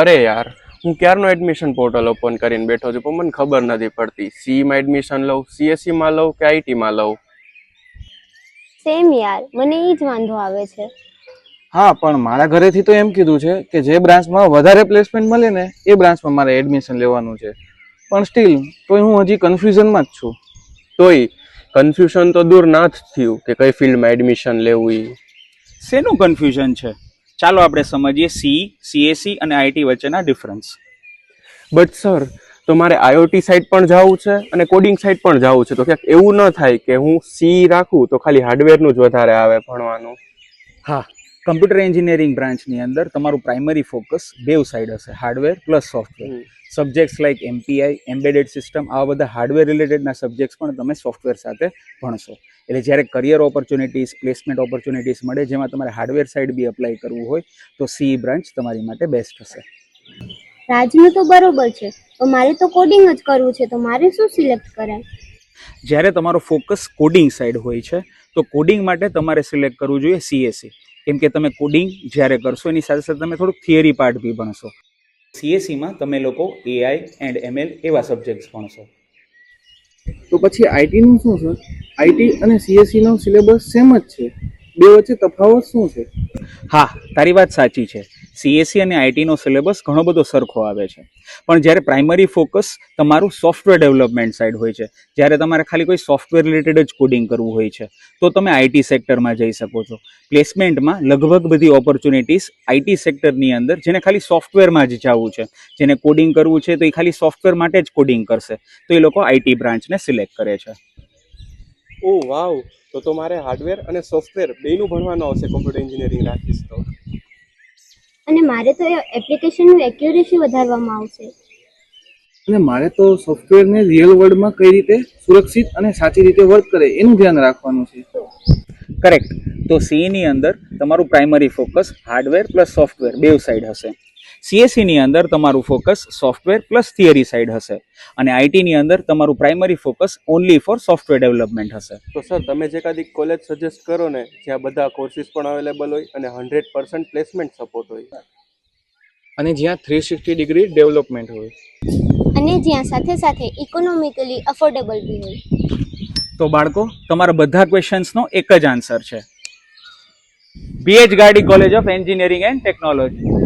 અરે યાર, હું ક્યારનો એડમિશન પોર્ટલ ઓપન કરીને બેઠો છું પણ મને ખબર નથી પડતી સીમાં એડમિશન લઉં, સીએસસી માં લઉં કે આઈટી માં લઉં. સેમ યાર, મને ઈ જ વાંધો આવે છે. હા, પણ મારા ઘરેથી તો એમ કીધું છે કે જે બ્રાન્ચમાં વધારે પ્લેસમેન્ટ મળે ને એ બ્રાન્ચમાં મારે એડમિશન લેવાનું છે. પણ સ્ટીલ તોય હું હજી કન્ફ્યુઝનમાં જ છું. તોય કન્ફ્યુઝન તો દૂર ના જ થયું કે કઈ ફિલ્ડમાં એડમિશન લેવું ઈ. શેનું કન્ફ્યુઝન છે? ચાલો આપણે સમજીએ સી, સીએસસી અને આઈટી વચ્ચેના ડિફરન્સ. બટ સર, તો મારે આઈઓટી સાઇડ પણ જવું છે અને કોડિંગ સાઇડ પણ જવું છે, તો ક્યાંક એવું ન થાય કે હું સી રાખું તો ખાલી હાર્ડવેરનું જ વધારે આવે ભણવાનું. હા, કમ્પ્યુટર એન્જિનિયરિંગ બ્રાન્ચની અંદર તમારું પ્રાઇમરી ફોકસ બેવ સાઇડ હશે, hardware plus software. Subjects like MPI, embedded system, આવા બધા હાર્ડવેર રિલેટેડના સબ્જેક્ટ્સ પણ તમે સોફ્ટવેર સાથે ભણશો. એટલે જ્યારે કરિયર ઓપોર્ચ્યુનિટીઝ, પ્લેસમેન્ટ ઓપોર્ચ્યુનિટીઝ મળે જેમાં તમારે હાર્ડવેર સાઇડ બી અપ્લાય કરવું હોય તો સી બ્રાન્ચ તમારી માટે બેસ્ટ હશે. રાજનું તો બરોબર છે, તો મારે તો કોડિંગ જ કરવું છે, તો મારે શું સિલેક્ટ કરાય? જ્યારે તમારો ફોકસ કોડિંગ સાઇડ હોય છે તો કોડિંગ માટે તમારે સિલેક્ટ કરવું જોઈએ સીએસસી, કેમ કે તમે કોડિંગ જ્યારે કરશો એની સાથે સાથે તમે થોડુંક થિયરી પાર્ટ બી ભણશો. સીએસસીમાં તમે લોકો એઆઈ એન્ડ એમએલ એવા સબ્જેક્ટ્સ ભણશો. તો પછી આઈટીનું શું છે? આઈટી અને સીએસસીનો સિલેબસ સેમ જ છે, બે વચ્ચે તફાવત શું છે? હા, તારી વાત સાચી છે. સીએસસી અને આઈટીનો સિલેબસ ઘણો બધો સરખો આવે છે, પણ જ્યારે પ્રાઇમરી ફોકસ તમારું સોફ્ટવેર ડેવલપમેન્ટ સાઇડ હોય છે, જ્યારે તમારે ખાલી કોઈ સોફ્ટવેર રિલેટેડ જ કોડિંગ કરવું હોય છે તો તમે આઈટી સેક્ટરમાં જઈ શકો છો. પ્લેસમેન્ટમાં લગભગ બધી ઓપોર્ચ્યુનિટીઝ આઈટી સેક્ટરની અંદર, જેને ખાલી સોફ્ટવેરમાં જ જવું છે, જેને કોડિંગ કરવું છે તો એ ખાલી સોફ્ટવેર માટે જ કોડિંગ કરશે, તો એ લોકો આઈટી બ્રાન્ચને સિલેક્ટ કરે છે. ઓ વાવ, તો મારે હાર્ડવેર અને સોફ્ટવેર બેયનું ભણવાનું આવશે કોમ્પ્યુટર એન્જિનિયરિંગ રાખીશ તો. અને મારે તો એપ્લિકેશનનું એક્યુરેસી વધારવામાં આવશે. અને મારે તો સોફ્ટવેરને રિયલ વર્લ્ડમાં કઈ રીતે સુરક્ષિત અને સાચી રીતે વર્ક કરે એનું ધ્યાન રાખવાનું છે. કરેક્ટ. તો સીની અંદર તમારું primary focus hardware plus software બેવ સાઇડ હશે. સીએસસીની અંદર તમારું focus software plus theory side હશે, અને આઈટીની અંદર તમારું primary focus only for software development હશે. તો સર, તમે જે કાદી કોલેજ સજેસ્ટ કરો ને જ્યાં બધા કોર્સિસ પણ અવેલેબલ હોય અને 100% પ્લેસમેન્ટ સપોર્ટ હોય, અને જ્યાં 360 ડિગ્રી ડેવલપમેન્ટ હોય, અને જ્યાં સાથે સાથે ઇકોનોમિકલી અફોર્ડેબલ બી હોય. તો બાળકો, તમારા બધા ક્વેશ્ચન્સનો એક જ આન્સર છે. BH Gardi college of engineering and technology.